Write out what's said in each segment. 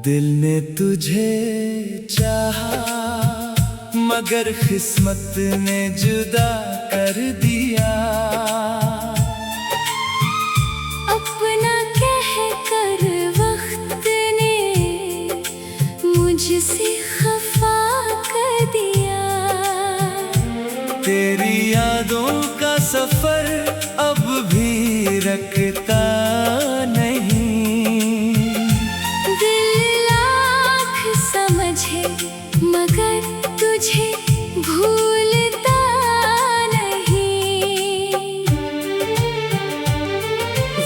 दिल ने तुझे चाहा मगर किस्मत ने जुदा कर दिया। अपना कह कर वक्त ने मुझसे खफा कर दिया। तेरी यादों का सफर अब भी रखता मगर तुझे भूलता नहीं।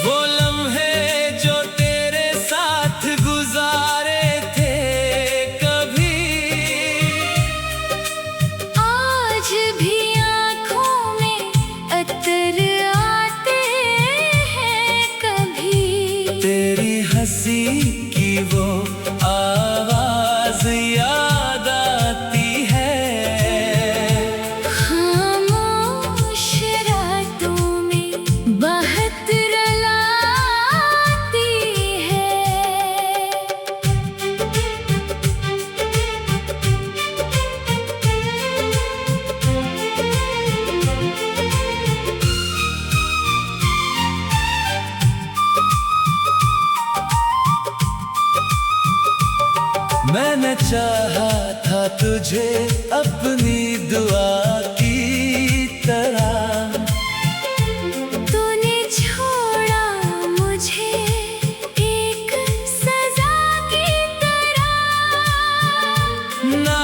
वो लम्हे जो तेरे साथ गुजारे थे कभी आज भी आँखों में अतर आते हैं कभी। तेरी हंसी की वो आवाज याद आती है। खामोश रातों में बहत रुलाती है। मैंने चाहा था तुझे अपनी दुआ की तरह, तूने छोड़ा मुझे एक सजा की तरह। ना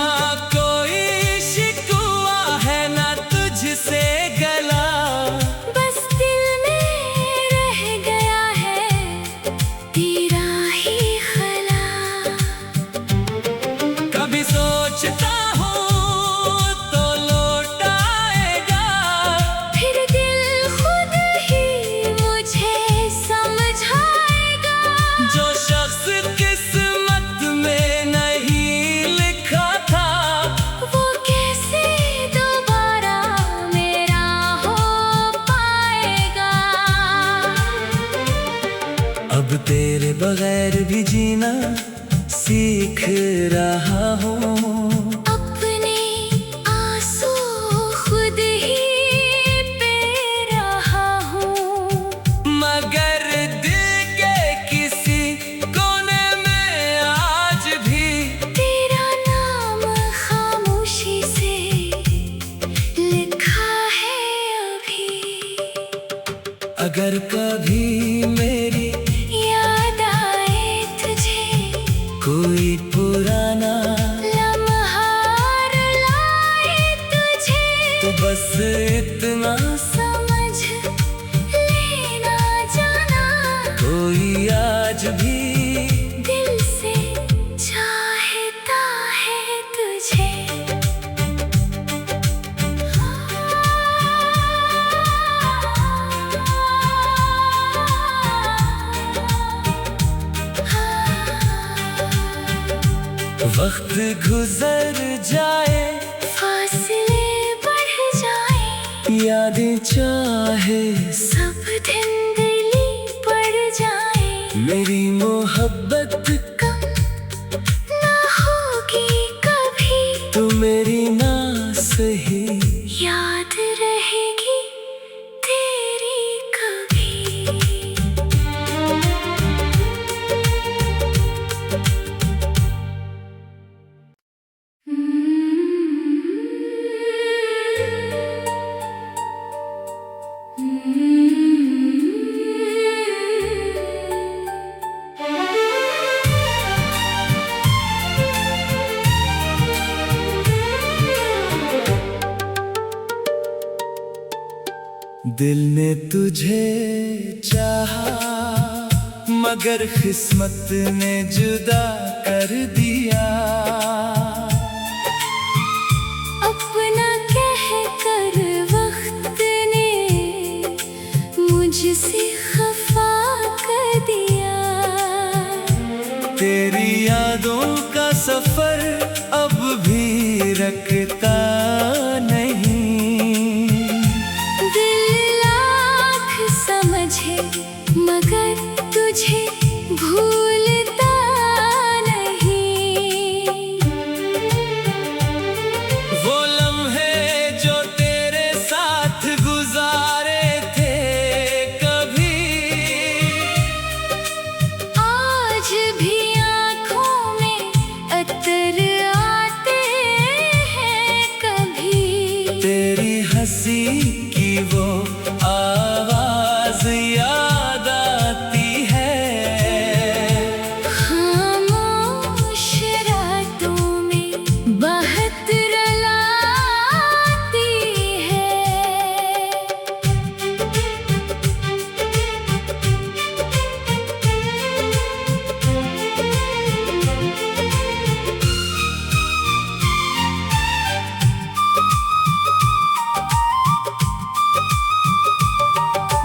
कोई शिकवा है ना तुझसे गला, बस दिल में रह गया है तेरा ही खला। कभी सोचता हूँ तो लौट आएगा, फिर दिल खुद ही मुझे समझाएगा। जो शख्स किस्मत में नहीं लिखा था वो कैसे दोबारा मेरा हो पाएगा। अब तेरे बगैर भी जीना सीख रहा हूँ। अपने आंसू खुद ही पी रहा हूँ। मगर दिल के किसी कोने में आज भी तेरा नाम खामोशी से लिखा है अभी। अगर कभी मेरी याद आए तुझे कोई पुराना लम्हा रुलाए तुझे, तो बस इतना समझ लेना जाना कोई आज भी दिल से चाहता है तुझे। वक्त गुजर जाए फासले बढ़ जाए, यादें चाहे सब धुंधली पड़ जाए। मेरी मोहब्बत कम ना होगी कभी, तू मेरी ना सही याद रहेगी तेरी कभी। दिल ने तुझे चाहा मगर किस्मत ने जुदा कर दिया। अपना कह कर वक्त ने मुझसे खफा कर दिया। तेरी यादों का सफर अब भी रखता नहीं। मगर तुझे भूलता नहीं।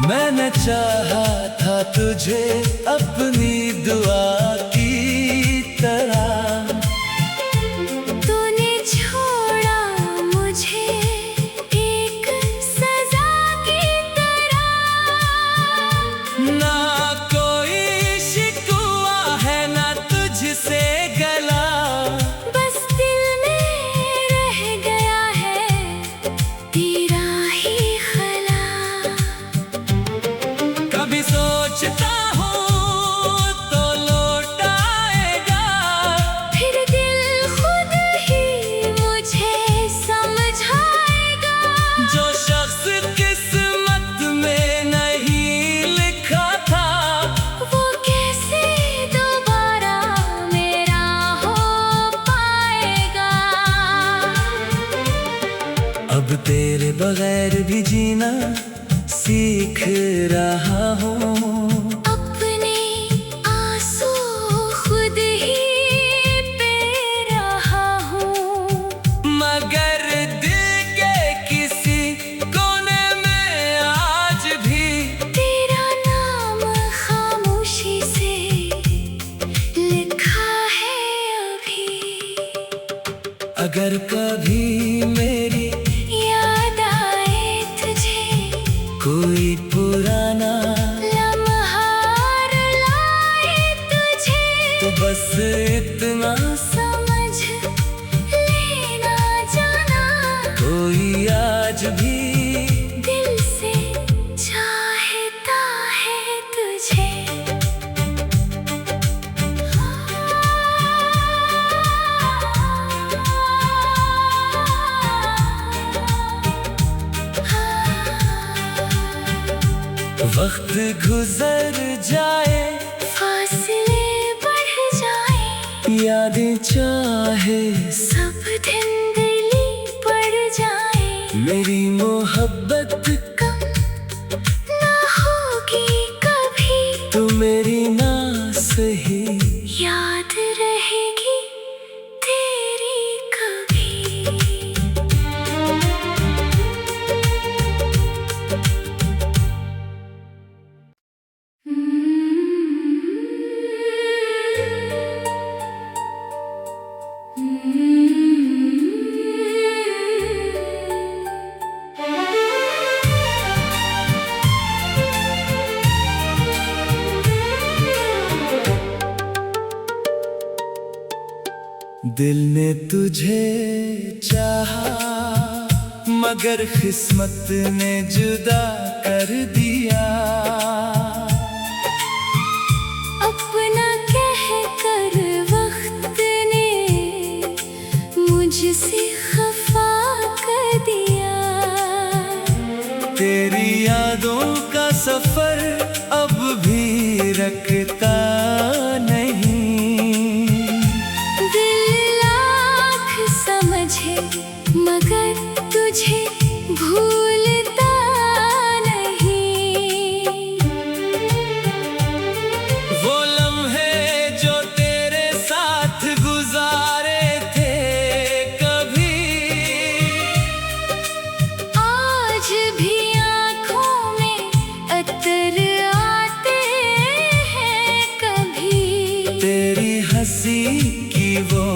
मैंने चाहा था तुझे अपनी दुआ की तरह, तूने छोड़ा मुझे एक सजा की तरह। ना कोई शिकवा है ना तुझसे गला, बस दिल में रह गया है तेरा ही खला। कभी सोचता हूँ तो लौट आएगा, फिर दिल खुद ही मुझे समझाएगा। जो शख्स किस्मत में नहीं लिखा था, वो कैसे दोबारा मेरा हो पाएगा। अब तेरे बगैर भी जीना सीख रहा हूँ। अपने आंसू खुद ही पे रहा हूँ, मगर दिल के किसी कोने में आज भी तेरा नाम खामोशी से लिखा है अभी। अगर कभी मेरी याद आए तुझे, कोई पुराना लम्हा रुलाए तुझे, तो बस इतना समझ लेना जाना, कोई आज भी दिल से चाहता है तुझे। वक्त गुजर जाए, फासले बढ़ जाए, यादें चाहे सब धुंधली पड़ जाए, मेरी मोहब्बत कम ना होगी कभी, तू मेरी ना सही, याद रहेगी तेरी कभी। दिल ने तुझे चाहा मगर किस्मत ने जुदा कर दिया। अपना कह कर वक्त ने मुझसे खफा कर दिया। तेरी यादों का सफर अब भी रखता नहीं, दिल लाख समझे मगर तुझे भूलता नहीं। वो लम्हे जो तेरे साथ गुजारे थे कभी, आज भी आँखों में अतर आते हैं कभी। तेरी हंसी की वो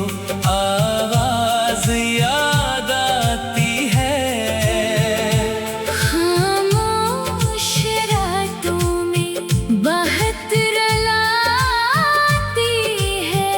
आवाज याद आती है, खामोश रातों में बहत रुलाती है।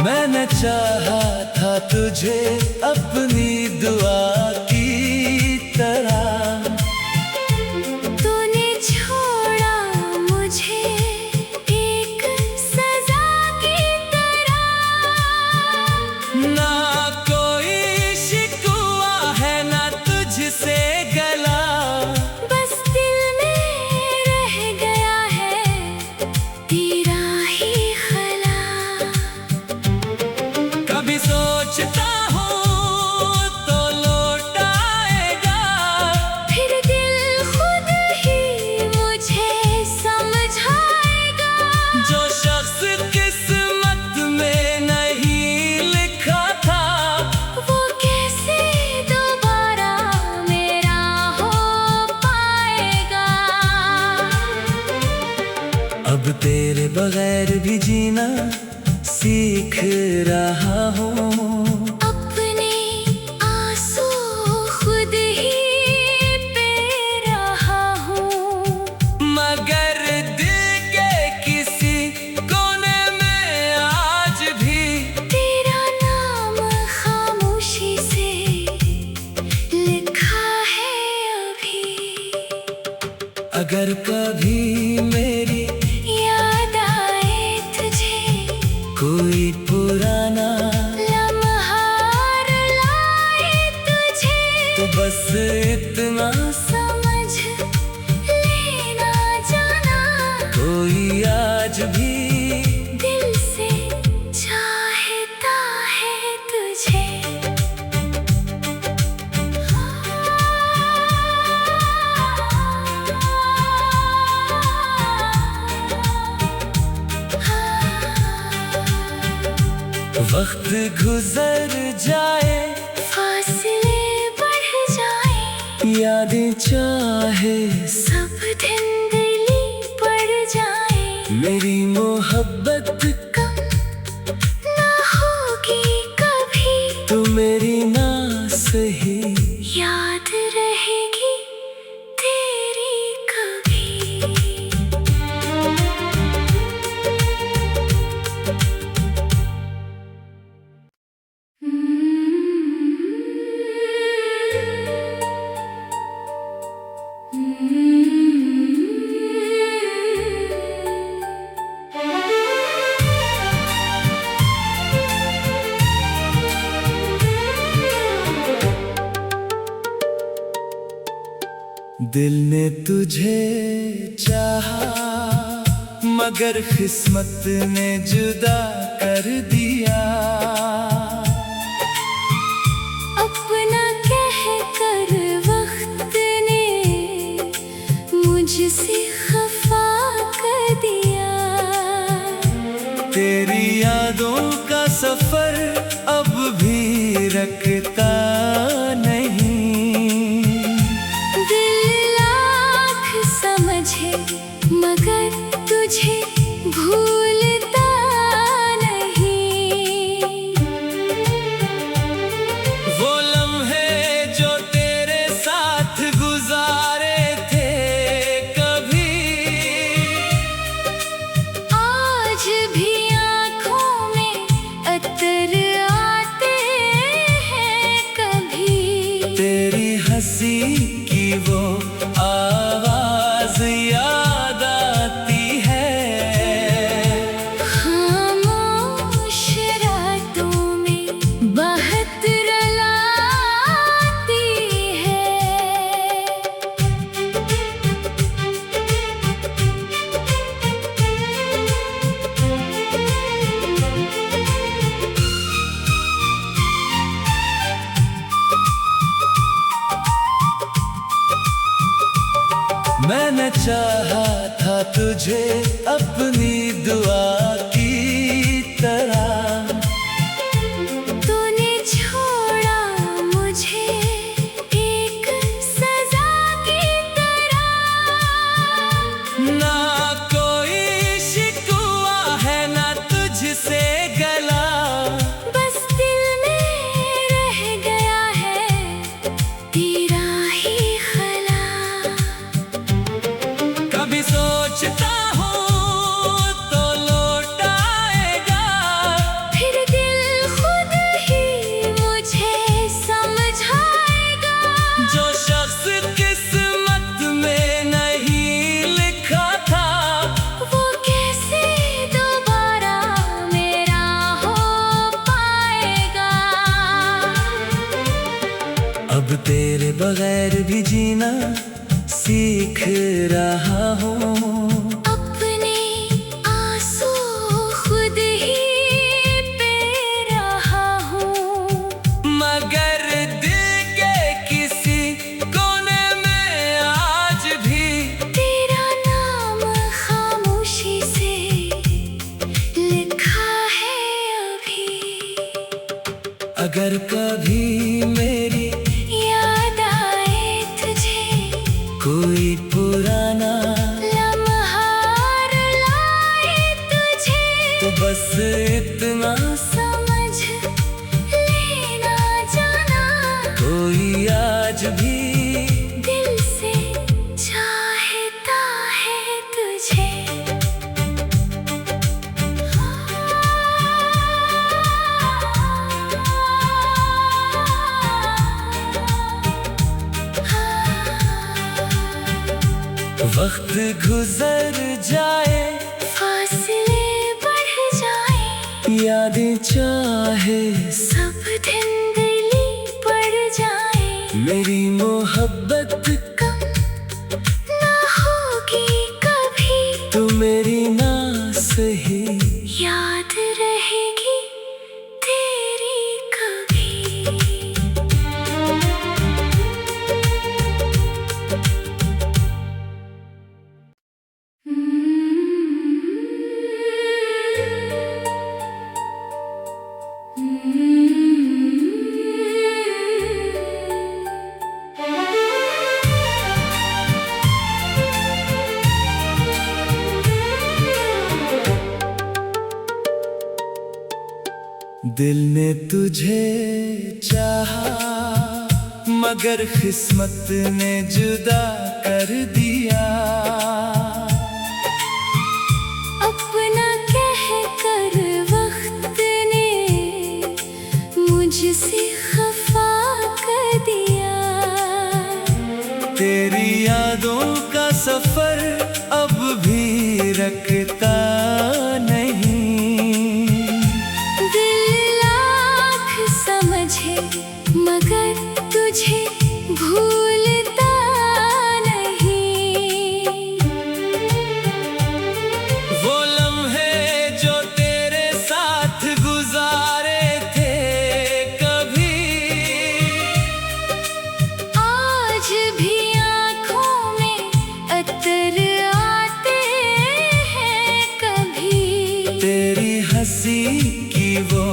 मैंने चाहा था तुझे अपनी दुआ की तरह, तूने छोड़ा मुझे एक सजा की तरह। ना कोई शिकवा है ना तुझसे गला, बस दिल में रह गया है तेरा ही खला। कभी सोचता हूँ बगैर भी जीना सीख रहा हूँ। अपने आंसू खुद ही पी रहा हूँ, मगर दिल के किसी कोने में आज भी तेरा नाम खामोशी से लिखा है अभी। अगर कभी मेरी याद आए तुझे, कोई पुराना लम्हा रुलाए तुझे, तो बस इतना समझ लेना जाना, कोई आज भी दिल से चाहता है तुझे। वक्त गुजर जाए, फासले बढ़ जाए, यादें चाहे सब धुंधली पड़ जाए, मेरी मोहब्बत कम ना होगी कभी, तू मेरी ना सही याद रहेगी तेरी कभी। दिल ने तुझे चाहा, मगर किस्मत ने जुदा कर दिया। अपना कह कर वक्त ने मुझसे खफा कर दिया। तेरी यादों का सफर अब भी रखता नहीं। दिल लाख समझे मगर तुझे भूलता नहीं। वो लम्हे जो तेरे साथ गुजारे थे कभी, आज भी आँखों में अतर आते हैं कभी। तेरी हंसी की वो आवाज याद आती है। खामोश रातों में बहत रुलाती है। मैंने चाहा था तुझे अपनी दुआ की तरह, तूने छोड़ा मुझे एक सजा की तरह। ना कोई शिकवा है ना तुझसे गला, बस दिल में रह गया है तेरा ही खला। कभी सोचता हूँ तो लौट आएगा, फिर दिल खुद ही मुझे समझाएगा। जो शख्स किस्मत में नहीं लिखा था, वो कैसे दोबारा मेरा हो पाएगा। अब तेरे बगैर भी जीना सीख रहा हूँ। अपने आंसू खुद ही पी रहा हूँ, मगर दिल के किसी कोने में आज भी तेरा नाम खामोशी से लिखा है अभी। अगर कभी मेरी याद आए तुझे, कोई पुराना लम्हा रुलाए वक्त गुजर जाए, फासले बढ़ जाए, यादें चाहे सब धुंधली पड़ जाए, मेरी मोहब्बत कम ना होगी कभी, तू मेरी ना सही, याद रहेगी तेरी कभी। दिल ने तुझे चाहा मगर किस्मत ने जुदा कर दिया। अपना कह कर वक्त ने मुझसे खफा कर दिया। तेरी यादों का सफर अब भी रखता नहीं, मगर तुझे भूलता नहीं। वो लम्हे जो तेरे साथ गुजारे थे कभी, आज भी आँखों में अतर आते हैं कभी। तेरी हंसी की वो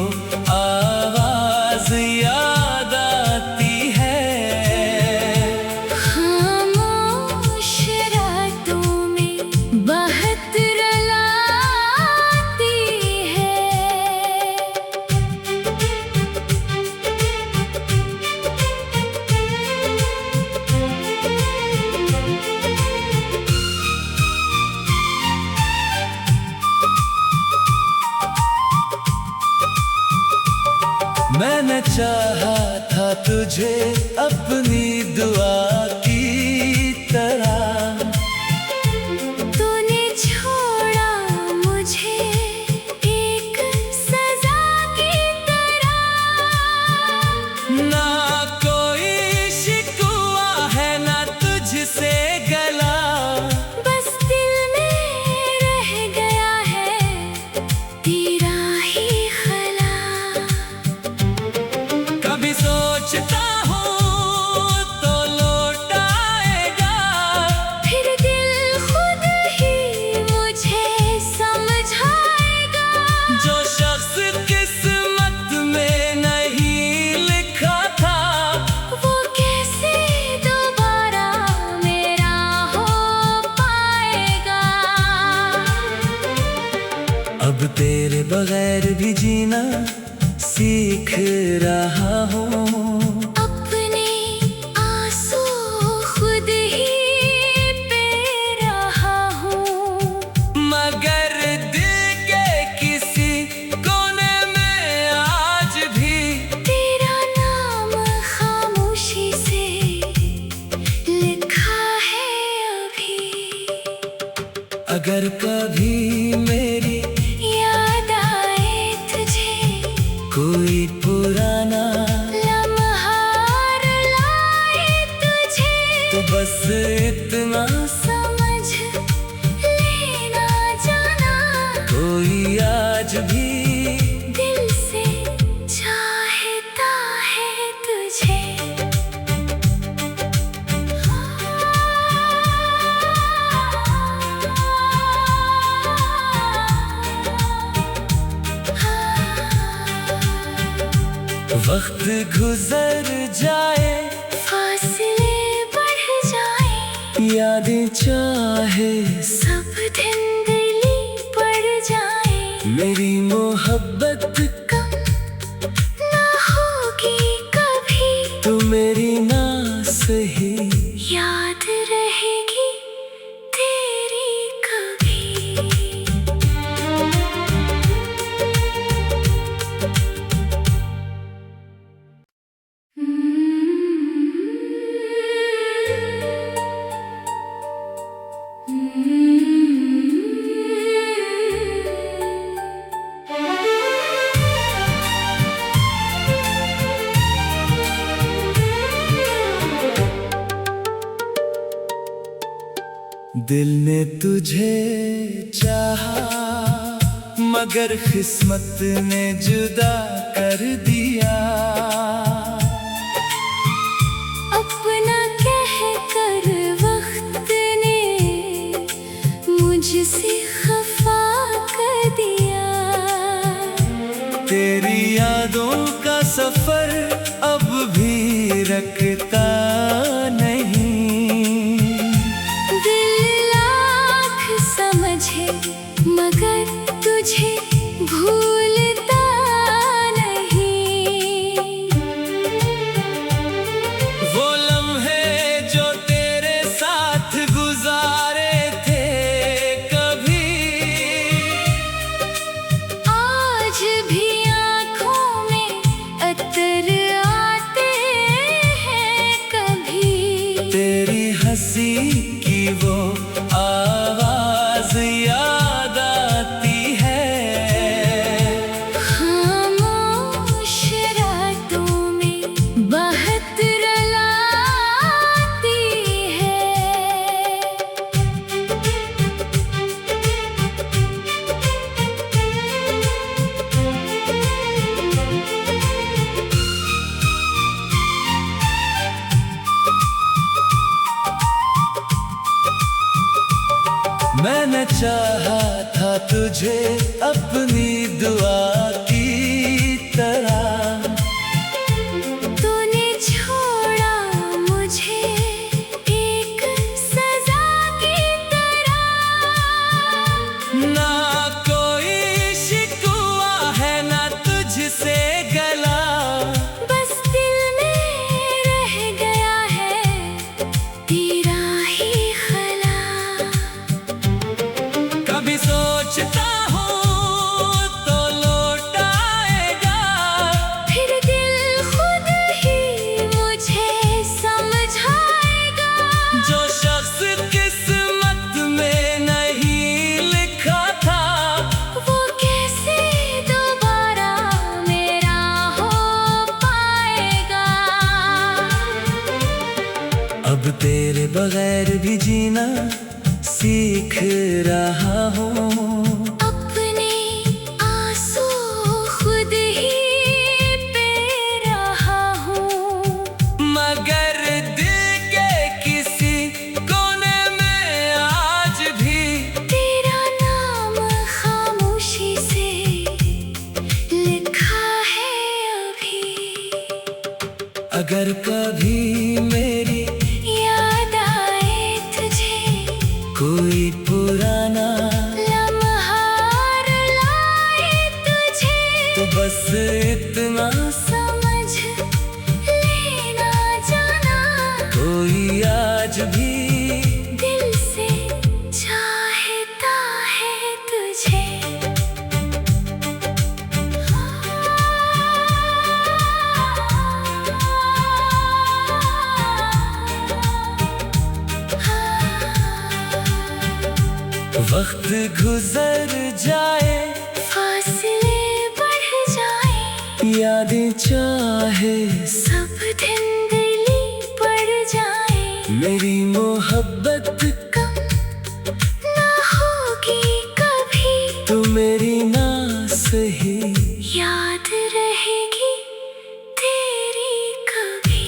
आवाज याद आती है, खामोश रातों में बहत रुलाती है। मैंने चाहा था तुझे अपनी दुआ की तरह, तूने छोड़ा मुझे एक सजा की तरह। ना कोई शिकवा है ना तुझसे गला, बस दिल में रह गया है तेरा ही खला। कभी सोचता हूँ तो लौट आएगा, फिर दिल खुद ही मुझे समझाएगा। जो शख्स किस्मत में नहीं लिखा था, वो कैसे दोबारा मेरा हो पाएगा। अब तेरे बगैर भी जीना सीख रहा हूँ। अपने आंसू खुद ही पे रहा हूँ, मगर दिल के किसी कोने में आज भी तेरा नाम खामोशी से लिखा है अभी। अगर कभी मेरी याद आए तुझे, कोई पुराना लम्हा रुलाए तुझे, तो बस इतना समझ लेना जाना, कोई आज भी दिल से चाहता है तुझे। वक्त गुजर जाए, फासले बढ़ जाए, यादें चाहे सब धुंधली पड़ जाए, मेरी मोहब्बत कम ना होगी कभी, तू मेरी ना सही, याद रहेगी तेरी कभी। दिल ने तुझे चाहा मगर किस्मत ने जुदा कर दिया। अपना कह कर वक्त ने मुझसे खफा कर दिया। तेरी यादों का सफर अब भी रखता मगर तुझे भूलता नहीं। वो लम्हे जो तेरे साथ गुजारे थे कभी आज भी आँखों में अतर आते हैं कभी। तेरी हंसी की वो आवाज याद आती है। खामोश रातों में बहत रुलाती है। मैंने चाहा था तुझे अपनी दुआ की तरह, तूने छोड़ा मुझे एक सजा की तरह। ना कोई शिकवा है ना तुझसे गला, बस दिल में रह गया है तेरा ही खला। कभी सोचता हूँ तो लौट आएगा, फिर दिल खुद ही मुझे समझाएगा। जो शख्स किस्मत में नहीं लिखा था वो कैसे दोबारा मेरा हो पाएगा। अब तेरे बगैर भी जीना सीख रहा हूँ। अपने आंसू खुद ही पे रहा हूँ। मगर दिल के किसी कोने में आज भी तेरा नाम खामोशी से लिखा है अभी। अगर कभी मेरी याद आए तुझे कोई पुराना लम्हा रुलाए तुझे, तो बस इतना समझ लेना जाना कोई आज भी दिल से चाहता है तुझे। वक्त गुजर जाए, फासले बढ़ जाए, यादें चाहे सब धुंधली पड़ जाए। मेरी मोहब्बत कम ना होगी कभी, तू मेरी ना सही याद रहेगी तेरी कभी।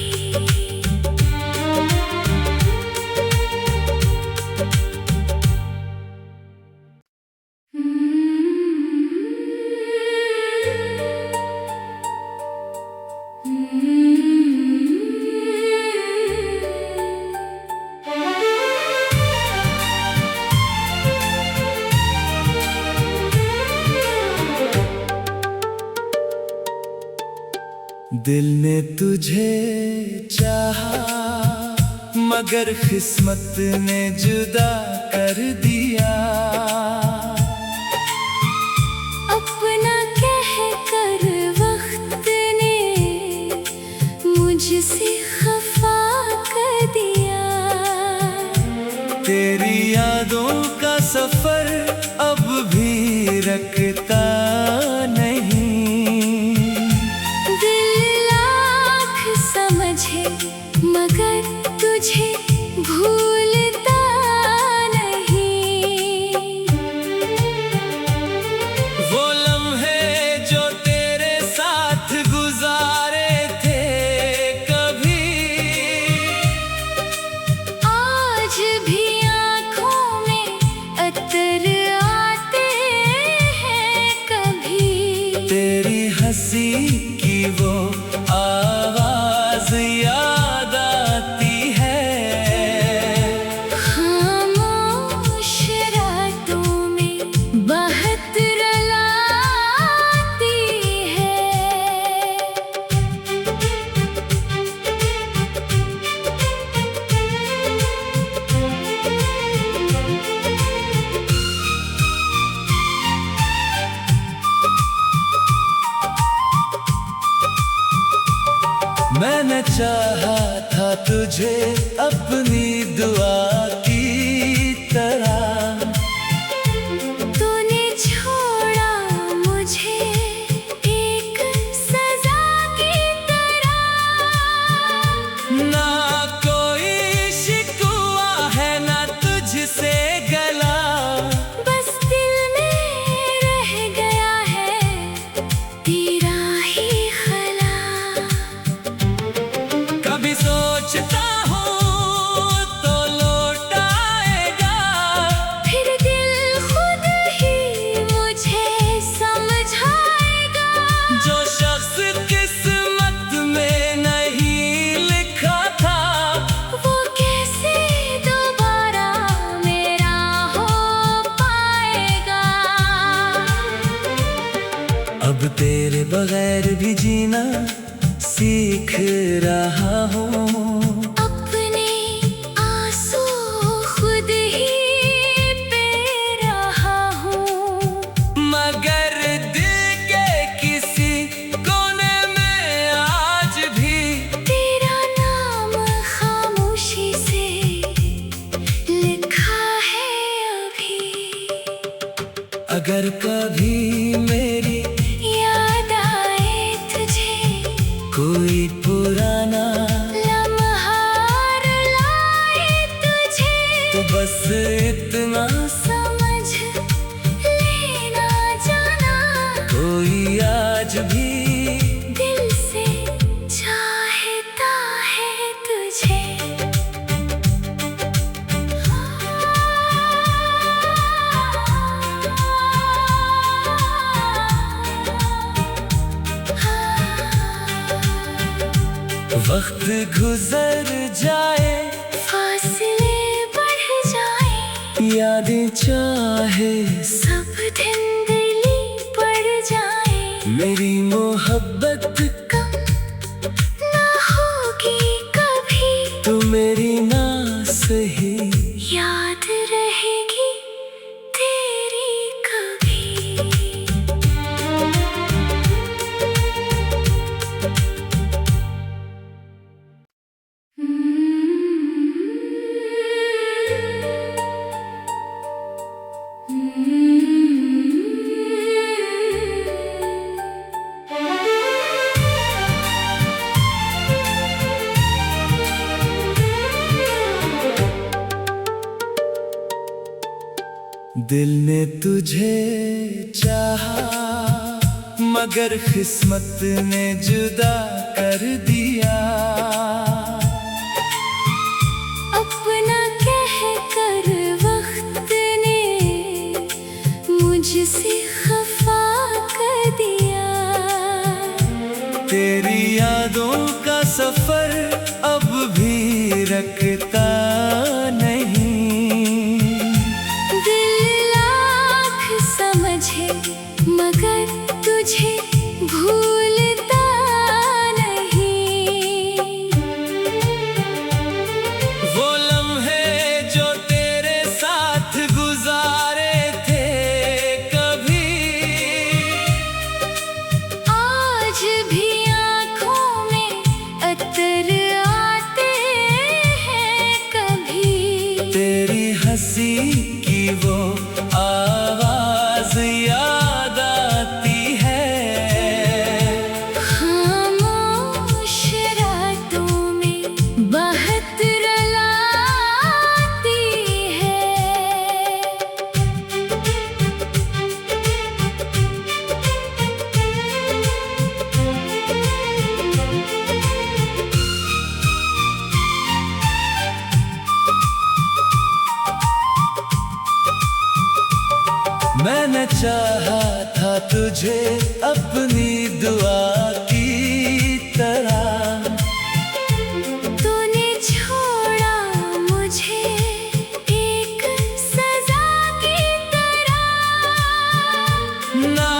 दिल ने तुझे चाहा मगर किस्मत ने जुदा कर दिया। अपना कह कर वक्त ने मुझसे खफा कर दिया। तेरी यादों का सफर अब भी रखता नहीं। दिल लाख समझे मगर तुझे भूलता नहीं। चाहा था तुझे अपनी दुआ की तरह, तूने छोड़ा मुझे एक सजा की तरह। ना कोई शिकवा है ना तुझसे गला, बस दिल में रह गया है तेरा ही खला। कभी सोचता हूँ तो लौट आएगा, फिर दिल खुद ही मुझे समझाएगा। जो शख्स किस्मत में नहीं लिखा था, वो कैसे दोबारा मेरा हो पाएगा। अब तेरे बगैर भी जीना सीख रहा हूँ। अपने आंसू खुद ही पे रहा हूँ, मगर दिल के किसी कोने में आज भी तेरा नाम खामोशी से लिखा है अभी। अगर कभी मेरी याद आए तुझे, कोई पुराना लम्हा रुलाए तुझे, तो बस इतना समझ लेना जाना, कोई आज भी दिल से चाहता है तुझे। वक्त गुजर जाए, फासले बढ़ जाए, यादें चाहे सब धुंधली पड़ जाए, मेरी मोहब्बत कम ना होगी कभी, तू मेरी ना सही, याद रहेगी तेरी कभी। दिल ने तुझे चाहा, मगर किस्मत ने जुदा कर दिया। अपना कह कर वक्त ने मुझसे खफा कर दिया। तेरी यादों का सफर अब भी रखता नहीं, दिल लाख समझे मगर तुझे भूलता नहीं। वो लम्हे जो तेरे साथ गुजारे थे कभी, आज भी आँखों में अतर आते हैं कभी। तेरी हंसी की वो आवाज याद आती है, खामोश रातों में बहत रुलाती है। मैंने चाहा था तुझे अपनी दुआ की तरह, तूने छोड़ा मुझे एक सजा की तरह। ना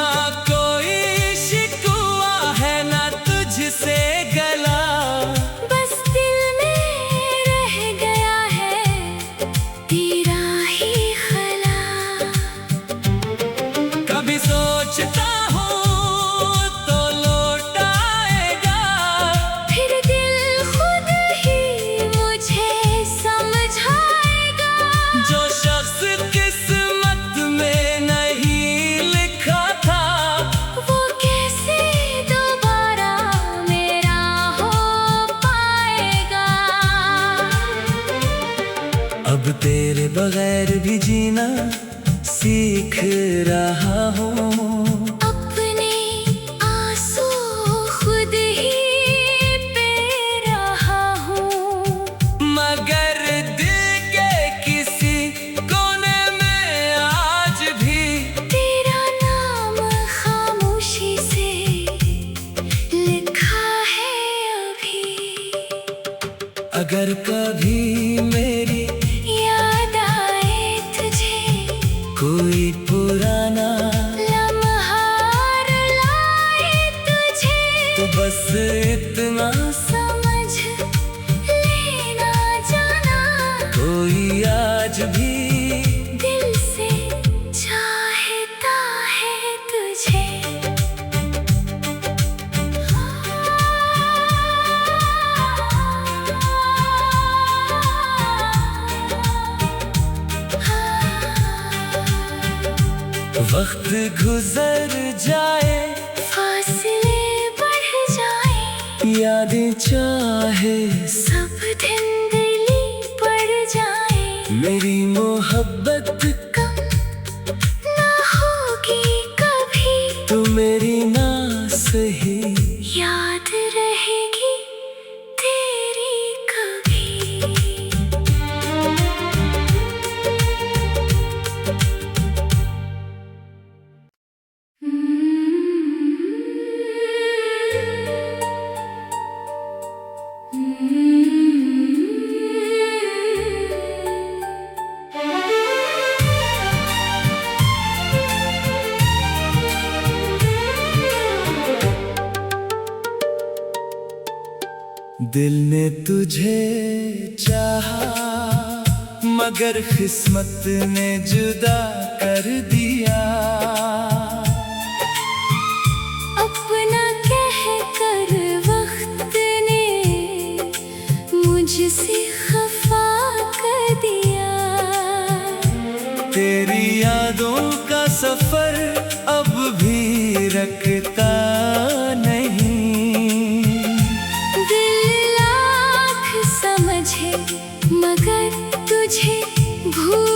कोई शिकवा है ना तुझसे गला, बस दिल में रह गया है तेरा ही खला। कभी सोचता हूँ तो लौट अब तेरे बगैर भी जीना सीख रहा हूँ। अपने आंसू खुद ही पी रहा हूँ, मगर दिल के किसी कोने में आज भी तेरा नाम खामोशी से लिखा है अभी। अगर कभी मेरी याद आए तुझे, कोई पुराना लम्हा रुलाए तुझे, तो बस इतना समझ लेना जाना, कोई आज भी दिल से चाहता है तुझे। वक्त गुजर जाए, फासले बढ़ जाए, यादें चाहे सब धुंधली पड़ जाए, मेरी मोहब्बत कम ना होगी कभी, तू मेरी ना सही याद रहेगी तेरी कभी। दिल ने तुझे चाहा, मगर किस्मत ने जुदा कर दिया। अपना कह कर वक्त ने मुझसे खफा कर दिया। तेरी यादों का सफर अब भी रखता नहीं। दिल लाख समझे मगर तुझे भूल